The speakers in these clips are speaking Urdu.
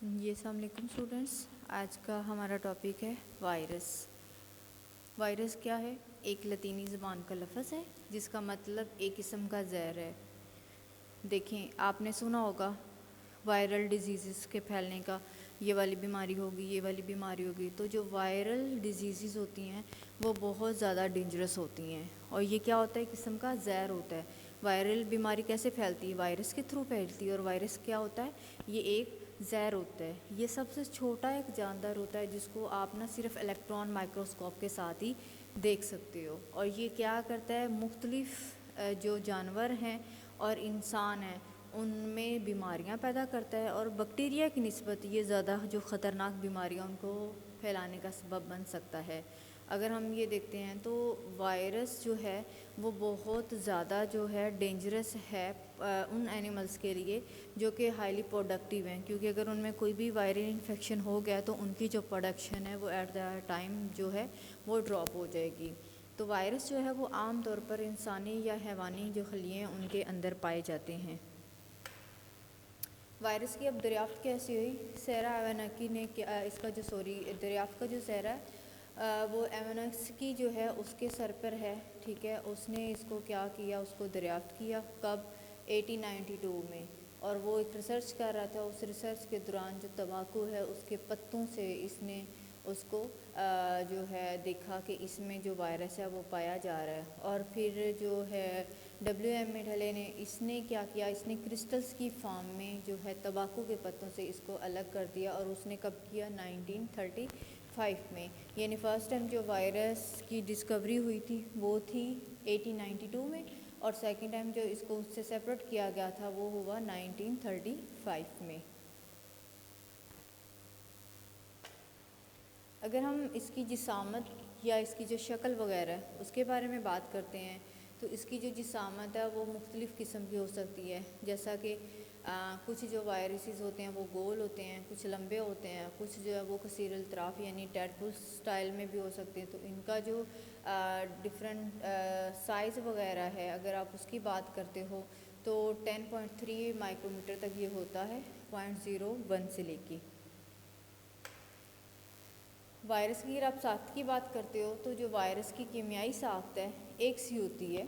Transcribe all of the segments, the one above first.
جی السلام علیکم اسٹوڈنٹس، آج کا ہمارا ٹاپک ہے وائرس۔ وائرس کیا ہے؟ ایک لاطینی زبان کا لفظ ہے جس کا مطلب ایک قسم کا زہر ہے۔ دیکھیں، آپ نے سنا ہوگا وائرل ڈیزیزز کے پھیلنے کا، یہ والی بیماری ہوگی، یہ والی بیماری ہوگی۔ تو جو وائرل ڈیزیزز ہوتی ہیں وہ بہت زیادہ ڈینجرس ہوتی ہیں، اور یہ کیا ہوتا ہے؟ قسم کا زہر ہوتا ہے۔ وائرل بیماری کیسے پھیلتی ہے؟ وائرس کے تھرو پھیلتی ہے، اور وائرس کیا ہوتا ہے؟ یہ ایک زہر ہوتا ہے۔ یہ سب سے چھوٹا ایک جاندار ہوتا ہے جس کو آپ نہ صرف الیکٹران مائکروسکوپ کے ساتھ ہی دیکھ سکتے ہو، اور یہ کیا کرتا ہے؟ مختلف جو جانور ہیں اور انسان ہیں ان میں بیماریاں پیدا کرتا ہے، اور بیکٹیریا کی نسبت یہ زیادہ جو خطرناک بیماریاں ان کو پھیلانے کا سبب بن سکتا ہے۔ اگر ہم یہ دیکھتے ہیں تو وائرس جو ہے وہ بہت زیادہ جو ہے ڈینجرس ہے ان اینیملز کے لیے جو کہ ہائیلی پروڈکٹیو ہیں، کیونکہ اگر ان میں کوئی بھی وائرل انفیکشن ہو گیا تو ان کی جو پروڈکشن ہے وہ ایٹ دا ٹائم جو ہے وہ ڈراپ ہو جائے گی۔ تو وائرس جو ہے وہ عام طور پر انسانی یا حیوانی جو خلیے ہیں ان کے اندر پائے جاتے ہیں۔ وائرس کی اب دریافت کیسی ہوئی؟ سیرا ایوناکی نے اس کا جو دریافت کا جو سیرا ہے وہ ایوناکسکی جو ہے اس کے سر پر ہے، ٹھیک ہے۔ اس نے اس کو کیا کیا؟ اس کو دریافت کیا کب؟ 1892 میں، اور وہ ایک ریسرچ کر رہا تھا۔ اس ریسرچ کے دوران جو تمباکو ہے اس کے پتوں سے اس نے اس کو جو ہے دیکھا کہ اس میں جو وائرس ہے وہ پایا جا رہا ہے، اور پھر جو ہے WM نے اس نے کیا کیا؟ اس نے کرسٹلز کی فارم میں جو ہے تمباکو کے پتوں سے اس کو الگ کر دیا، اور اس نے کب کیا؟ 1935 میں، یعنی فرسٹ ٹائم جو وائرس کی ڈسکوری ہوئی تھی وہ تھی 1892 میں، اور سیکنڈ ٹائم جو اس کو اس سے سیپریٹ کیا گیا تھا وہ ہوا 1935 میں۔ اگر ہم اس کی جسامت یا اس کی جو شکل وغیرہ ہے اس کے بارے میں بات کرتے ہیں تو اس کی جو جسامت ہے وہ مختلف قسم کی ہو سکتی ہے، جیسا کہ کچھ جو وائرسز ہوتے ہیں وہ گول ہوتے ہیں، کچھ لمبے ہوتے ہیں، کچھ جو ہے وہ کثیر الاطراف یعنی ٹیڈپول سٹائل میں بھی ہو سکتے ہیں۔ تو ان کا جو ڈفرینٹ سائز وغیرہ ہے اگر آپ اس کی بات کرتے ہو تو 10.3 مائکرومیٹر تک یہ ہوتا ہے، 0.01 سے لے کے۔ وائرس کی اگر آپ ساخت کی بات کرتے ہو تو جو وائرس کی کیمیائی ساخت ہے ایک سی ہوتی ہے،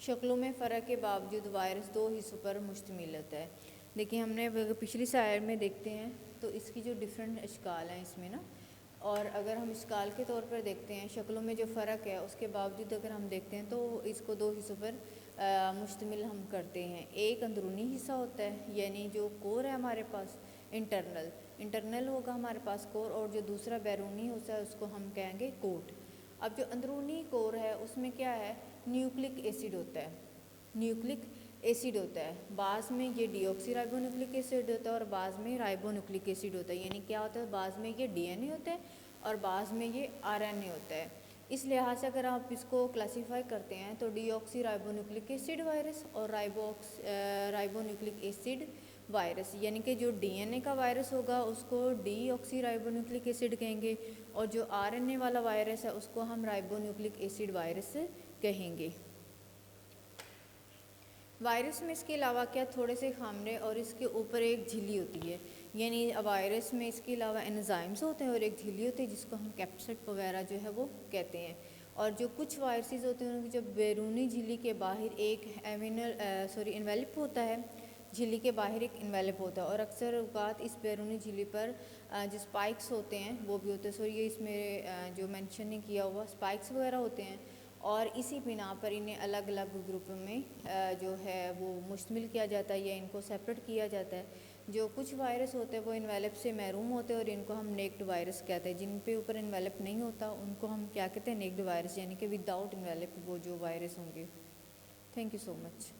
شکلوں میں فرق کے باوجود وائرس 2 حصوں پر مشتمل ہوتا ہے۔ دیکھیں، ہم نے پچھلی سلائیڈ میں دیکھتے ہیں تو اس کی جو ڈفرینٹ اشکال ہیں اس میں نا، اور اگر ہم اشکال کے طور پر دیکھتے ہیں شکلوں میں جو فرق ہے اس کے باوجود اگر ہم دیکھتے ہیں تو اس کو 2 حصوں پر مشتمل ہم کرتے ہیں۔ ایک اندرونی حصہ ہوتا ہے یعنی جو کور ہے ہمارے پاس، انٹرنل ہوگا ہمارے پاس کور، اور جو دوسرا بیرونی ہوتا ہے اس کو ہم کہیں گے کوٹ۔ اب جو اندرونی کور ہے اس میں کیا ہے؟ نیوکلک ایسڈ ہوتا ہے، نیوکلک ایسڈ ہوتا ہے۔ بعض میں یہ ڈی آکسی رائبو نیوکلک ایسڈ ہوتا ہے اور بعض میں رائبو نیوکلک ایسڈ ہوتا ہے، یعنی کیا ہوتا ہے؟ بعض میں یہ DNA ہوتا ہے اور بعض میں یہ RNA ہوتا ہے۔ اس لحاظ سے اگر آپ اس کو کلاسیفائی کرتے ہیں تو ڈی آکسی رائبو نیوکلک ایسڈ وائرس اور رائبو نیوکلک ایسڈ وائرس، یعنی کہ جو DNA کا وائرس ہوگا اس کو ڈی آکسی رائبو نیوکلک ایسڈ کہیں گے، اور جو RNA والا وائرس ہے اس کو ہم رائبو نیوکلک ایسڈ وائرس کہیں گے۔ وائرس میں اس کے علاوہ کیا تھوڑے سے خامرے اور اس کے اوپر ایک جھلی ہوتی ہے، یعنی وائرس میں اس کے علاوہ انزائمز ہوتے ہیں اور ایک جھلی ہوتی ہے جس کو ہم کیپسٹ وغیرہ جو ہے وہ کہتے ہیں۔ اور جو کچھ وائرسز ہوتے ہیں ان کی جو بیرونی جھلی کے باہر ایک انویلپ ہوتا ہے، جھلی کے باہر ایک انویلپ ہوتا ہے، اور اکثر اوقات اس بیرونی جھلی پر جو اسپائکس ہوتے ہیں وہ بھی ہوتے ہیں، یہ اس میں جو مینشن نہیں کیا ہوا اسپائکس وغیرہ ہوتے ہیں، اور اسی بنا پر انہیں الگ الگ گروپ میں جو ہے وہ مشتمل کیا جاتا ہے یا ان کو سیپریٹ کیا جاتا ہے۔ جو کچھ وائرس ہوتے ہیں وہ انویلپ سے محروم ہوتے ہیں اور ان کو ہم نیکڈ وائرس کہتے ہیں، جن پہ اوپر انویلپ نہیں ہوتا ان کو ہم کیا کہتے ہیں؟ نیکڈ وائرس، یعنی کہ وداؤٹ انویلپ وہ جو وائرس ہوں گے۔ Thank you so much.